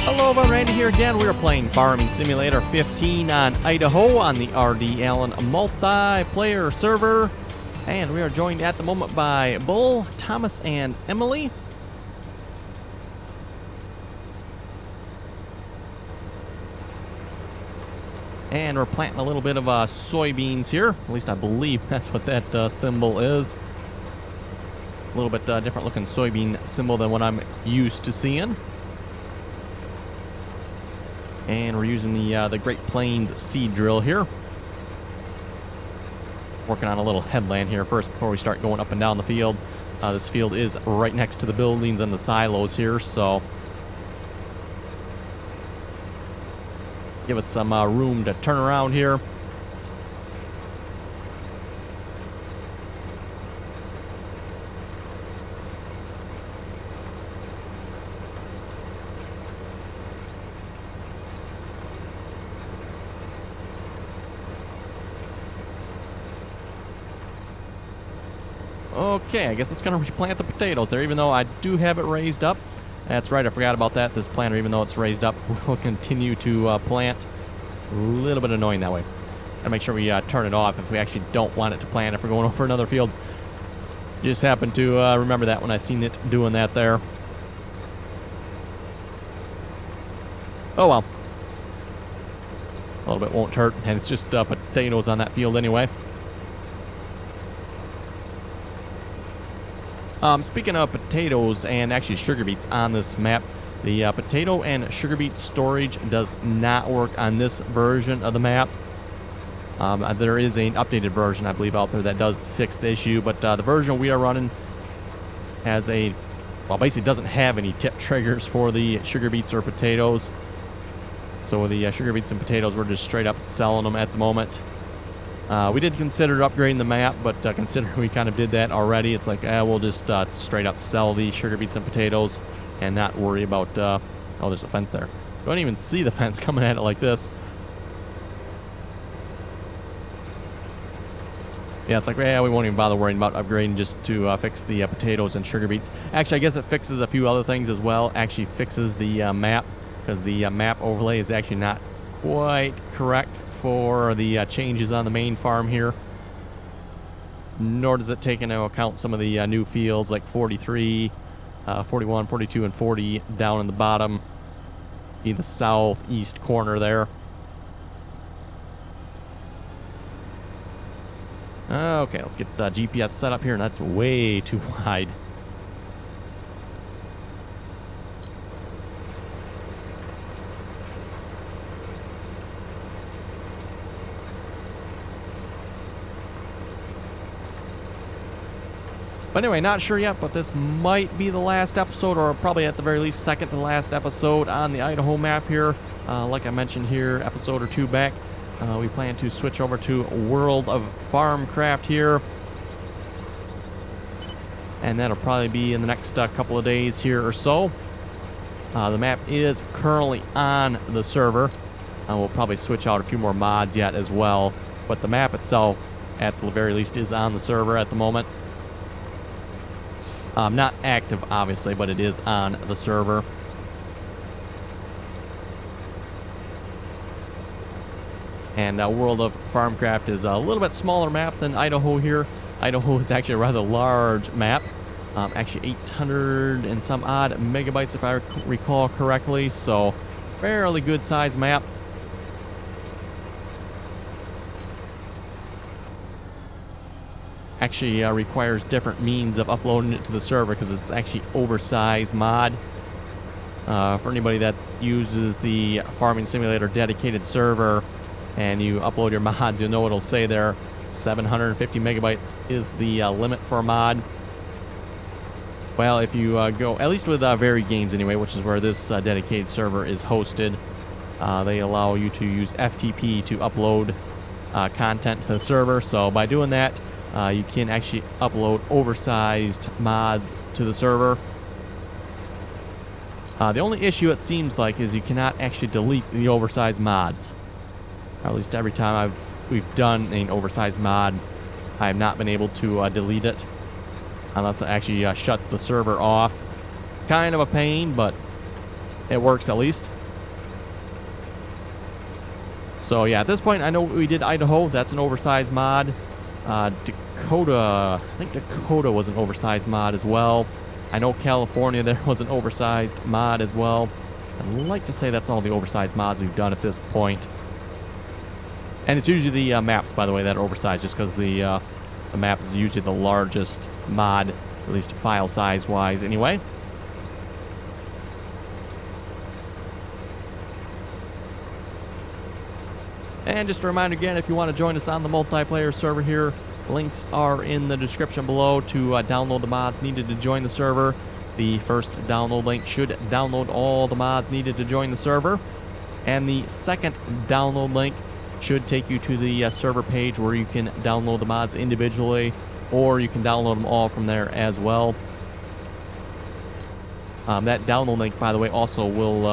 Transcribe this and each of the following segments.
Hello everyone, Randy here again. We are playing Farming Simulator 15 on Idaho on the RDAllen multiplayer server. And we are joined at the moment by Bull, Thomas, and Emily. And we're planting a little bit of soybeans here. At least I believe that's what that symbol is. A little bit different looking soybean symbol than what I'm used to seeing. And we're using the Great Plains seed drill here. Working on a little headland here first before we start going up and down the field. This field is right next to the buildings and the silos here, so give us some room to turn around here. Okay, I guess it's going to replant the potatoes there, even though I do have it raised up. That's right, I forgot about that. This planter, even though it's raised up, will continue to plant. A little bit annoying that way. Gotta make sure we turn it off if we actually don't want it to plant, if we're going over another field. Just happened to remember that when I seen it doing that there. Oh well. A little bit won't hurt, and it's just potatoes on that field anyway. Speaking of potatoes and actually sugar beets on this map, the potato and sugar beet storage does not work on this version of the map. There is an updated version, I believe, out there that does fix the issue, but the version we are running has basically doesn't have any tip triggers for the sugar beets or potatoes. So with the sugar beets and potatoes, we're just straight up selling them at the moment. We did consider upgrading the map, but considering we kind of did that already, it's like, we'll just straight up sell the sugar beets and potatoes and not worry about, oh, there's a fence there. Don't even see the fence coming at it like this. Yeah, it's like, we won't even bother worrying about upgrading just to fix the potatoes and sugar beets. Actually, I guess it fixes a few other things as well. Actually fixes the map, because the map overlay is actually not quite correct for the changes on the main farm here. Nor does it take into account some of the new fields like 43, 41, 42, and 40 down in the bottom in the southeast corner there. Okay, let's get GPS set up here, and that's way too wide. But anyway, not sure yet, but this might be the last episode, or probably at the very least second to last episode on the Idaho map here. Like I mentioned here, episode or two back, we plan to switch over to World of Farmcraft here. And that'll probably be in the next couple of days here or so. The map is currently on the server. We'll probably switch out a few more mods yet as well. But the map itself, at the very least, is on the server at the moment. Not active, obviously, but it is on the server. And World of Farmcraft is a little bit smaller map than Idaho here. Idaho is actually a rather large map. Actually 800 and some odd megabytes if I recall correctly. So fairly good size map. Actually requires different means of uploading it to the server because it's actually oversized mod. For anybody that uses the Farming Simulator dedicated server and you upload your mods, you'll know it'll say there 750 megabyte is the limit for a mod. Well, if you go, at least with Varied Games anyway, which is where this dedicated server is hosted, they allow you to use FTP to upload content to the server. So by doing that, you can actually upload oversized mods to the server. The only issue, it seems like, is you cannot actually delete the oversized mods. Or at least every time I've we've done an oversized mod, I have not been able to delete it unless I actually shut the server off. Kind of a pain, but it works at least. So yeah, at this point, I know we did Idaho. That's an oversized mod. Dakota, I think Dakota was an oversized mod as well. I know California, there was an oversized mod as well. I'd like to say that's all the oversized mods we've done at this point. And it's usually the maps, by the way, that are oversized, just because the map is usually the largest mod, at least file size-wise anyway. And just a reminder again, if you want to join us on the multiplayer server here, links are in the description below to download the mods needed to join the server. The first download link should download all the mods needed to join the server. And the second download link should take you to the server page where you can download the mods individually, or you can download them all from there as well. That download link, by the way, also will,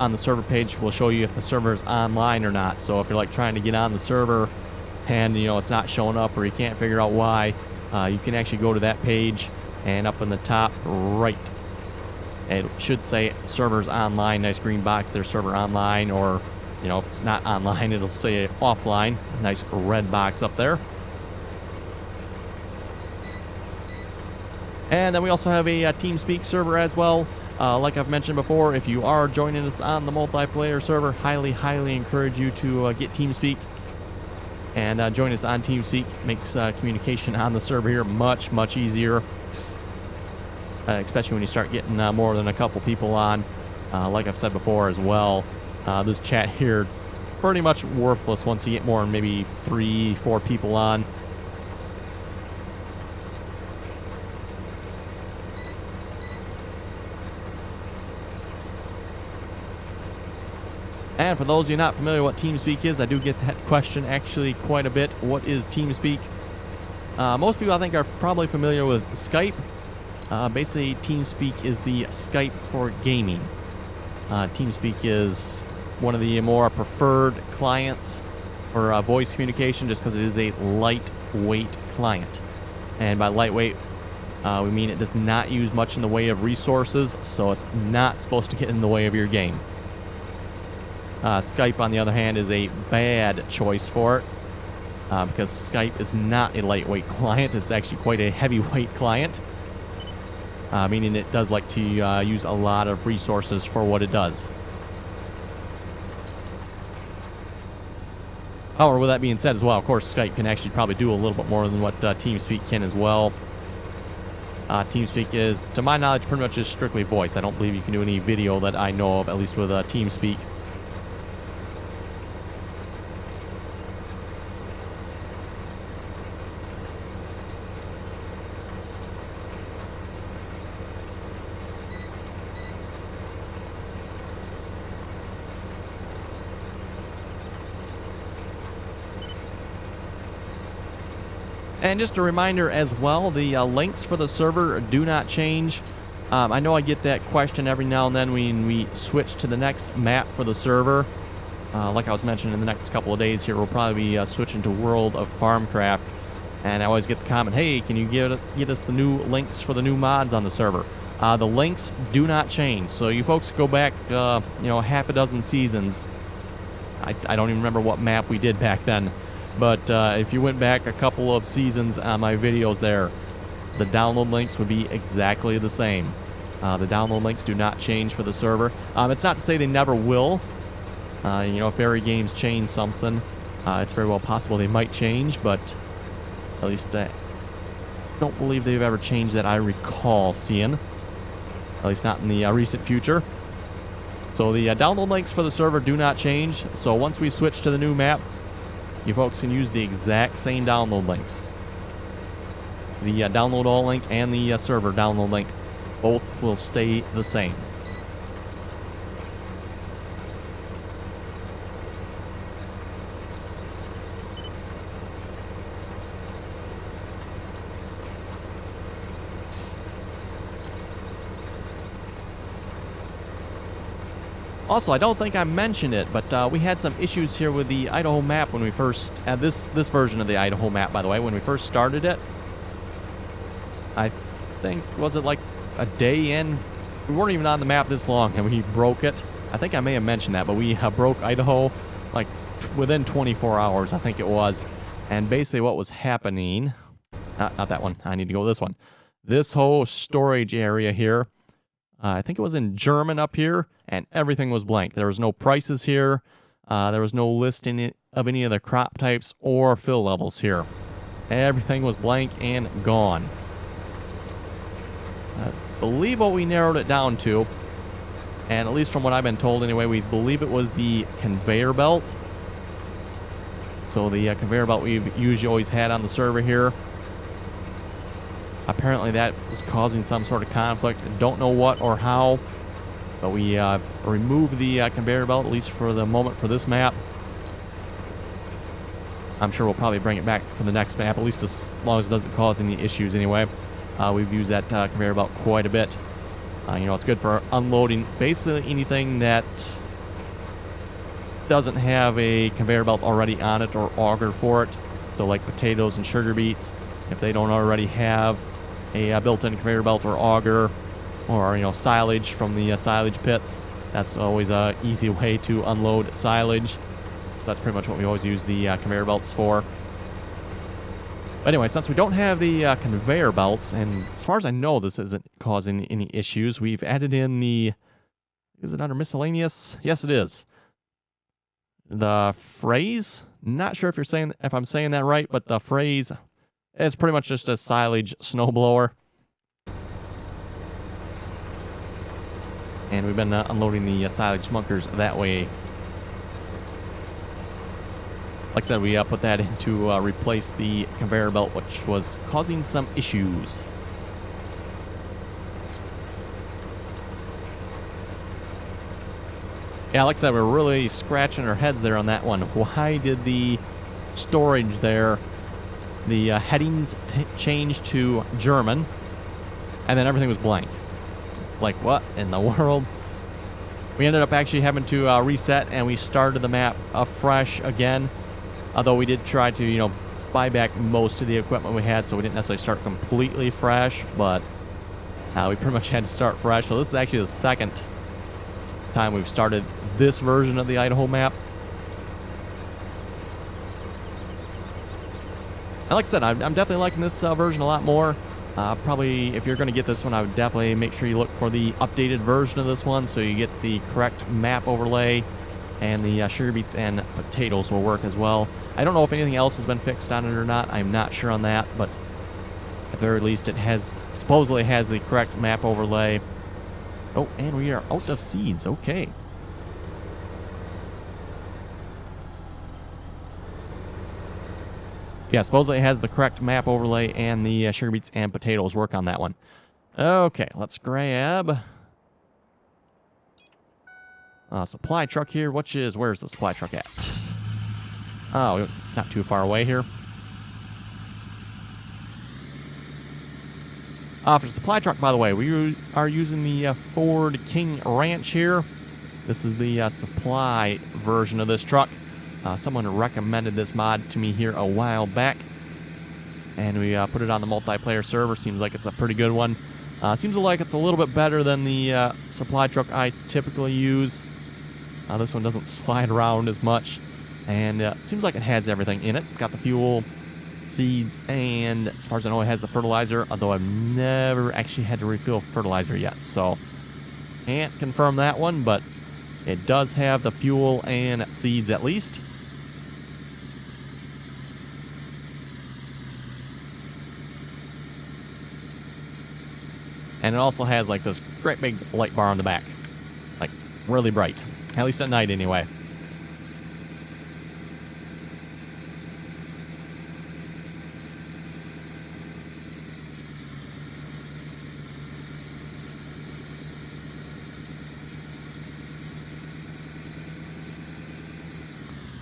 on the server page, will show you if the server is online or not. So if you're like trying to get on the server and it's not showing up, or you can't figure out why, you can actually go to that page, and up in the top right, it should say servers online, nice green box there, server online, or if it's not online, it'll say offline, nice red box up there. And then we also have a TeamSpeak server as well. Like I've mentioned before, if you are joining us on the multiplayer server, highly encourage you to get TeamSpeak and join us on TeamSpeak. Makes communication on the server here much easier, especially when you start getting more than a couple people on. Like I've said before as well, this chat here pretty much worthless once you get more than maybe 3-4 people on. And for those of you not familiar with what TeamSpeak is, I do get that question actually quite a bit. What is TeamSpeak? Most people, I think, are probably familiar with Skype. Basically, TeamSpeak is the Skype for gaming. TeamSpeak is one of the more preferred clients for voice communication, just because it is a lightweight client. And by lightweight, we mean it does not use much in the way of resources, so it's not supposed to get in the way of your game. Skype, on the other hand, is a bad choice for it, because Skype is not a lightweight client. It's actually quite a heavyweight client, meaning it does like to use a lot of resources for what it does. However, with that being said as well, of course, Skype can actually probably do a little bit more than what TeamSpeak can as well. TeamSpeak is, to my knowledge, pretty much just strictly voice. I don't believe you can do any video that I know of, at least with TeamSpeak. And just a reminder as well, the links for the server do not change. I know I get that question every now and then when we switch to the next map for the server. Like I was mentioning, in the next couple of days here, we'll probably be switching to World of Farmcraft. And I always get the comment, hey, can you get us the new links for the new mods on the server? The links do not change. So you folks go back, half a dozen seasons. I don't even remember what map we did back then. But if you went back a couple of seasons on my videos there, the download links would be exactly the same. The download links do not change for the server. It's not to say they never will. If every game's changed something, it's very well possible they might change, but at least I don't believe they've ever changed that I recall seeing. At least not in the recent future. So the download links for the server do not change. So once we switch to the new map, you folks can use the exact same download links. The download all link and the server download link both will stay the same. Also, I don't think I mentioned it, but we had some issues here with the Idaho map when we first... this version of the Idaho map, by the way, when we first started it. I think, was it like a day in? We weren't even on the map this long, and we broke it. I think I may have mentioned that, but we broke Idaho like within 24 hours, I think it was. And basically what was happening... Not that one. I need to go this one. This whole storage area here... I think it was in German up here, and everything was blank. There was no prices here. There was no listing of any of the crop types or fill levels here. Everything was blank and gone. I believe what we narrowed it down to, and at least from what I've been told anyway, we believe it was the conveyor belt. So the conveyor belt we've usually always had on the server here. Apparently that was causing some sort of conflict. Don't know what or how, but we removed the conveyor belt, at least for the moment for this map. I'm sure we'll probably bring it back for the next map, at least as long as it doesn't cause any issues anyway. We've used that conveyor belt quite a bit. You know, it's good for unloading basically anything that doesn't have a conveyor belt already on it or auger for it. So like potatoes and sugar beets, if they don't already have a built-in conveyor belt or auger, or, you know, silage from the silage pits. That's always a easy way to unload silage. That's pretty much what we always use the conveyor belts for. But anyway, since we don't have the conveyor belts, and as far as I know, this isn't causing any issues, we've added in the... Is it under miscellaneous? Yes, it is. The phrase? Not sure if I'm saying that right, but the phrase... It's pretty much just a silage snowblower. And we've been unloading the silage smunkers that way. Like I said, we put that in to replace the conveyor belt, which was causing some issues. Yeah, like I said, we're really scratching our heads there on that one. Why did the storage there... The headings changed to German, and then everything was blank. It's like, what in the world? We ended up actually having to reset, and we started the map afresh again. Although we did try to, you know, buy back most of the equipment we had, so we didn't necessarily start completely fresh, but we pretty much had to start fresh. So this is actually the second time we've started this version of the Idaho map. And like I said, I'm definitely liking this version a lot more. Probably, if you're going to get this one, I would definitely make sure you look for the updated version of this one so you get the correct map overlay, and the sugar beets and potatoes will work as well. I don't know if anything else has been fixed on it or not. I'm not sure on that, but at the very least, it supposedly has the correct map overlay. Oh, and we are out of seeds. Okay. Yeah, supposedly it has the correct map overlay, and the sugar beets and potatoes work on that one. Okay, let's grab a supply truck here. Where's the supply truck at? Oh, not too far away here. For the supply truck, by the way, we are using the Ford King Ranch here. This is the supply version of this truck. Someone recommended this mod to me here a while back, and we put it on the multiplayer server. Seems like it's a pretty good one. Seems like it's a little bit better than the supply truck I typically use. This one doesn't slide around as much, and it seems like it has everything in it. It's got the fuel, seeds, and as far as I know, it has the fertilizer, although I've never actually had to refill fertilizer yet, so can't confirm that one, but it does have the fuel and seeds at least. And it also has like this great big light bar on the back. Like, really bright. At least at night anyway.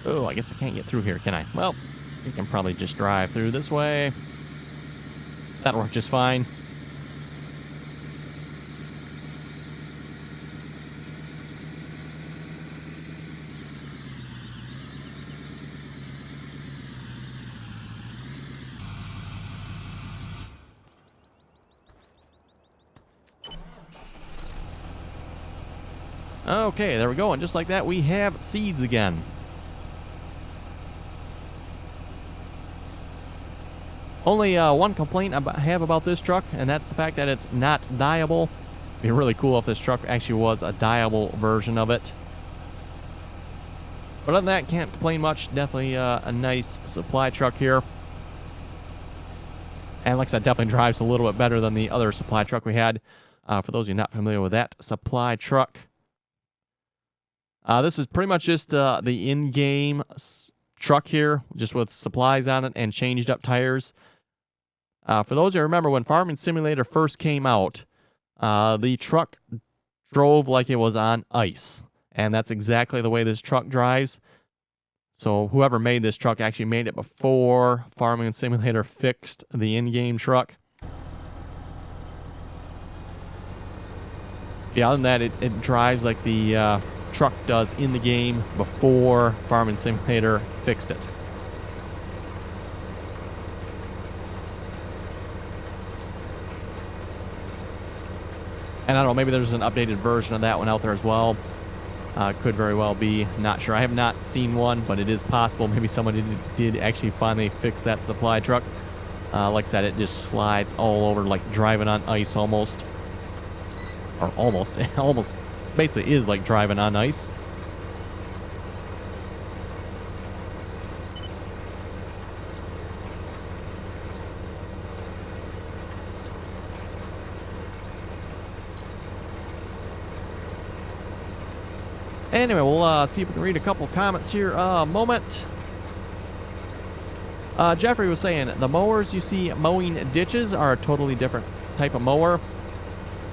Oh, I guess I can't get through here, can I? Well, we can probably just drive through this way. That'll work just fine. Okay, there we go. And just like that, we have seeds again. Only one complaint I have about this truck, and that's the fact that it's not dyeable. It'd be really cool if this truck actually was a dyeable version of it. But other than that, can't complain much. Definitely a nice supply truck here. And like I said, definitely drives a little bit better than the other supply truck we had. For those of you not familiar with that supply truck. This is pretty much just the in-game truck here, just with supplies on it and changed up tires. For those who remember, when Farming Simulator first came out, the truck drove like it was on ice. And that's exactly the way this truck drives. So whoever made this truck actually made it before Farming Simulator fixed the in-game truck. Yeah, other than that, it drives like the truck does in the game before Farming Simulator fixed it. And I don't know, maybe there's an updated version of that one out there as well. Could very well be. Not sure. I have not seen one, but it is possible. Maybe somebody did actually finally fix that supply truck. Like I said, it just slides all over like driving on ice almost. Or almost. Almost basically is like driving on ice. Anyway, we'll see if we can read a couple comments here a moment. Jeffrey was saying, the mowers you see mowing ditches are a totally different type of mower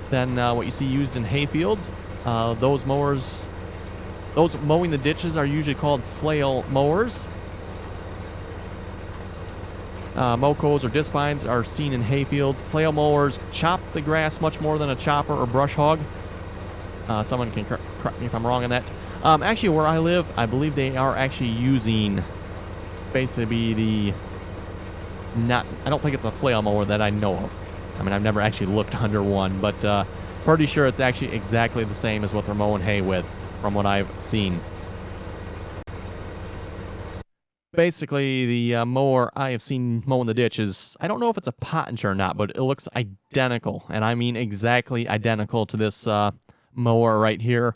than what you see used in hay fields. Those mowing the ditches are usually called flail mowers. Mowcos or disc bines are seen in hay fields. Flail mowers chop the grass much more than a chopper or brush hog. Someone can correct me if I'm wrong on that. Actually, where I live, I believe they are actually using basically the I don't think it's a flail mower that I know of. I mean, I've never actually looked under one, but pretty sure it's actually exactly the same as what they're mowing hay with, from what I've seen. Basically, the mower I have seen mowing the ditch is, I don't know if it's a Pottinger or not, but it looks identical, and I mean exactly identical to this mower right here.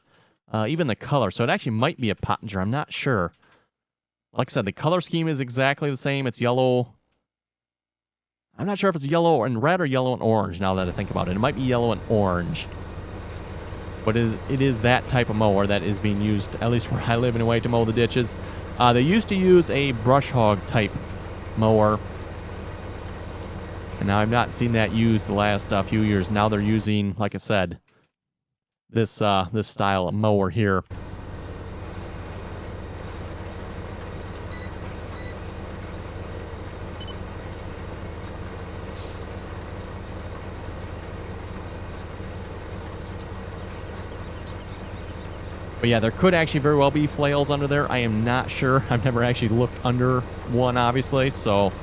Even the color, so it actually might be a Pottinger, I'm not sure. Like I said, the color scheme is exactly the same. It's yellow. I'm not sure if it's yellow and red or yellow and orange now that I think about it. It might be yellow and orange. But it is that type of mower that is being used, at least where I live anyway, to mow the ditches. They used to use a brush hog type mower. And now I've not seen that used the last few years. Now they're using, like I said, this style of mower here. But yeah, there could actually very well be flails under there. I am not sure. I've never actually looked under one, obviously, so.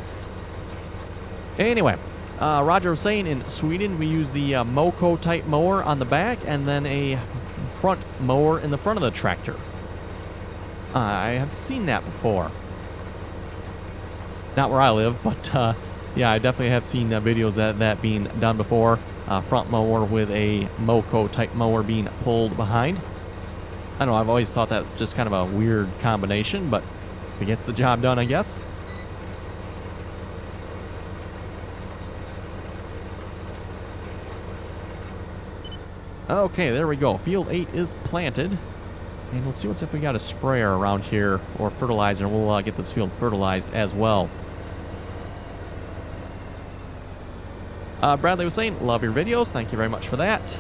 Anyway, Roger was saying in Sweden we use the Moco type mower on the back and then a front mower in the front of the tractor. I have seen that before. Not where I live, but yeah, I definitely have seen videos of that being done before. Front mower with a Moco type mower being pulled behind. I don't know, I've always thought that was just kind of a weird combination, but it gets the job done, I guess. Okay, there we go. Field 8 is planted. And we'll see if we got a sprayer around here or fertilizer, and we'll get this field fertilized as well. Bradley was saying, love your videos. Thank you very much for that.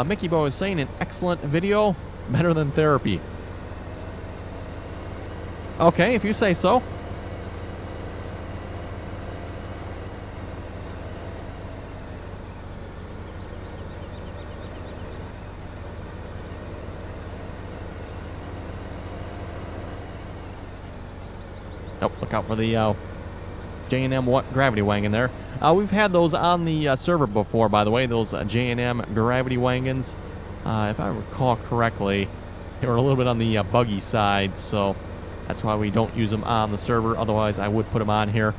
Mickey Boy was saying, an excellent video, better than therapy. Okay, if you say so. Oh, look out for the J&M gravity wagon there. We've had those on the server before, by the way, those J&M gravity wagons. If I recall correctly, they were a little bit on the buggy side, so that's why we don't use them on the server. Otherwise, I would put them on here.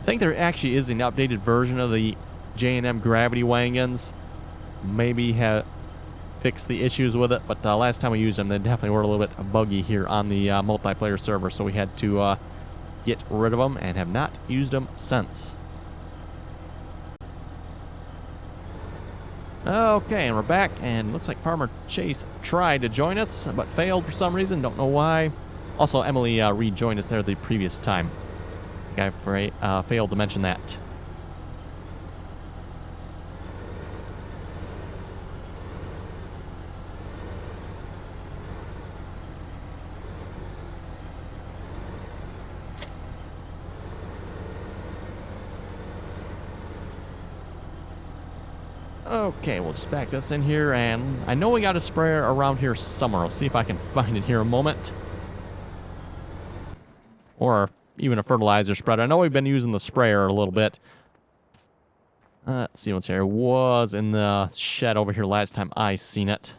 I think there actually is an updated version of the J&M gravity wagons. Maybe have fixed the issues with it, but last time we used them, they definitely were a little bit buggy here on the multiplayer server, so we had to get rid of them and have not used them since. Okay, and we're back, and looks like Farmer Chase tried to join us, but failed for some reason. Don't know why. Also, Emily rejoined us there the previous time. I think I failed to mention that. Okay, we'll just back this in here, and I know we got a sprayer around here somewhere. I'll see if I can find it here a moment. Or even a fertilizer spreader. I know we've been using the sprayer a little bit. Let's see what's here. It was in the shed over here last time I seen it.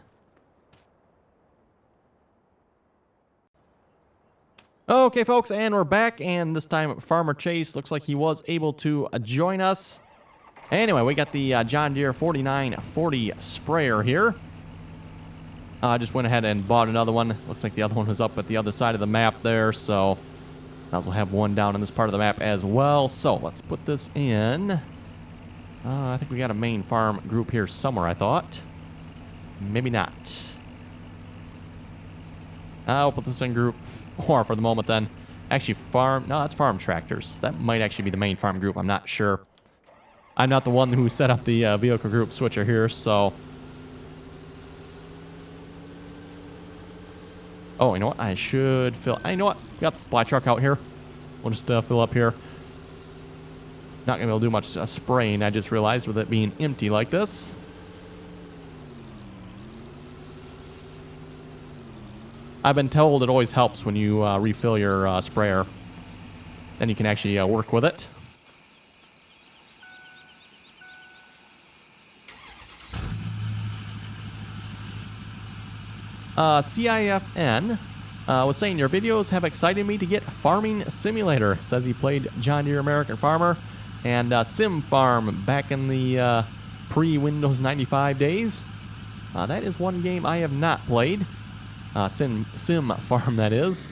Okay, folks, and we're back, and this time Farmer Chase looks like he was able to join us. Anyway, we got the John Deere 4940 sprayer here. I just went ahead and bought another one. Looks like the other one was up at the other side of the map there, so I also have one down in this part of the map as well. So let's put this in. I think we got a main farm group here somewhere, I thought. Maybe not. I'll put this in group 4 for the moment then. Actually, no, that's farm tractors. That might actually be the main farm group. I'm not sure. I'm not the one who set up the vehicle group switcher here, so. Oh, you know what? I should fill. You know what? Got the supply truck out here. We'll just fill up here. Not gonna be able to do much spraying. I just realized with it being empty like this. I've been told it always helps when you refill your sprayer. Then you can actually work with it. CIFN was saying, your videos have excited me to get Farming Simulator. Says he played John Deere American Farmer and Sim Farm back in the pre-Windows 95 days. That is one game I have not played. Sim Farm, that is.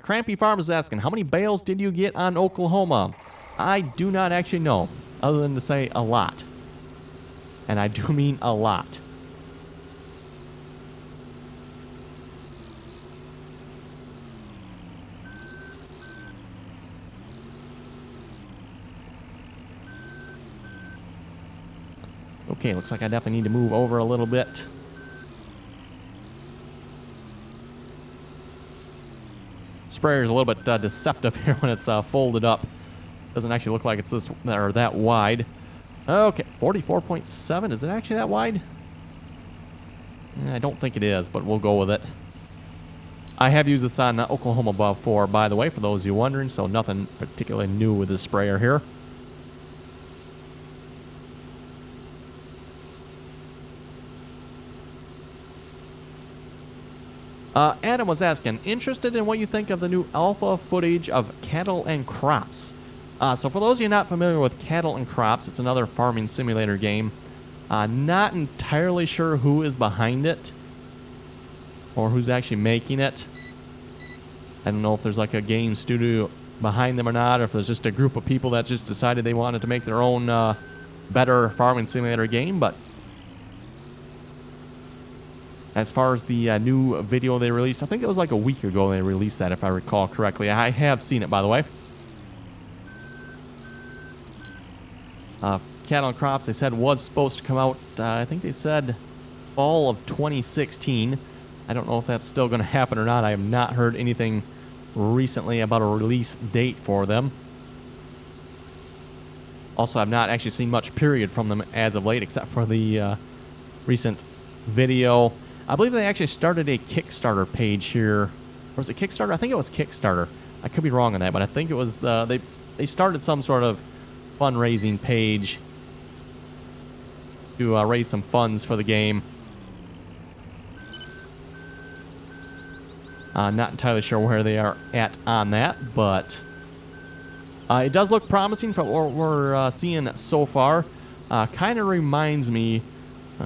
Crampy Farm is asking, how many bales did you get on Oklahoma? I do not actually know, other than to say a lot. And I do mean a lot. Okay, looks like I definitely need to move over a little bit. Sprayer's a little bit deceptive here when it's folded up. Doesn't actually look like it's this or that wide. Okay, 44.7. Is it actually that wide? I don't think it is, but we'll go with it. I have used this on Oklahoma before, by the way, for those of you wondering, so nothing particularly new with this sprayer here. Adam was asking, interested in what you think of the new alpha footage of cattle and crops. So for those of you not familiar with cattle and crops, it's another farming simulator game. Not entirely sure who is behind it or who's actually making it. I don't know if there's like a game studio behind them or not, or if there's just a group of people that just decided they wanted to make their own better farming simulator game, but as far as the new video they released, I think it was like a week ago they released that, if I recall correctly. I have seen it, by the way. Cattle and Crops, they said, was supposed to come out, I think they said fall of 2016. I don't know if that's still going to happen or not. I have not heard anything recently about a release date for them. Also, I've not actually seen much period from them as of late, except for the recent video. I believe they actually started a Kickstarter page here. Or was it Kickstarter? I think it was Kickstarter. I could be wrong on that, but I think it was they started some sort of fundraising page to raise some funds for the game. Not entirely sure where they are at on that, but it does look promising from what we're seeing so far. Kind of reminds me,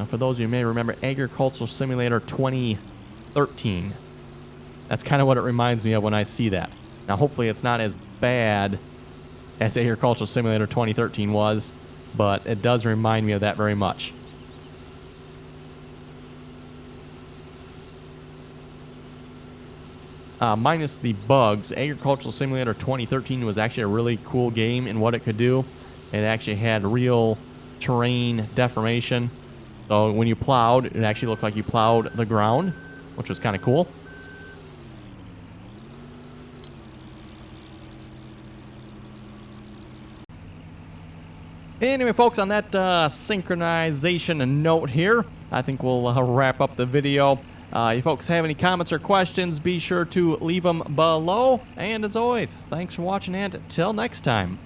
for those of you who may remember, Agricultural Simulator 2013. That's kind of what it reminds me of when I see that. Now, hopefully it's not as bad as Agricultural Simulator 2013 was, but it does remind me of that very much. Minus the bugs, Agricultural Simulator 2013 was actually a really cool game in what it could do. It actually had real terrain deformation. So when you plowed, it actually looked like you plowed the ground, which was kind of cool. Anyway, folks, on that synchronization note here, I think we'll wrap up the video. If you folks have any comments or questions, be sure to leave them below. And as always, thanks for watching, and till next time.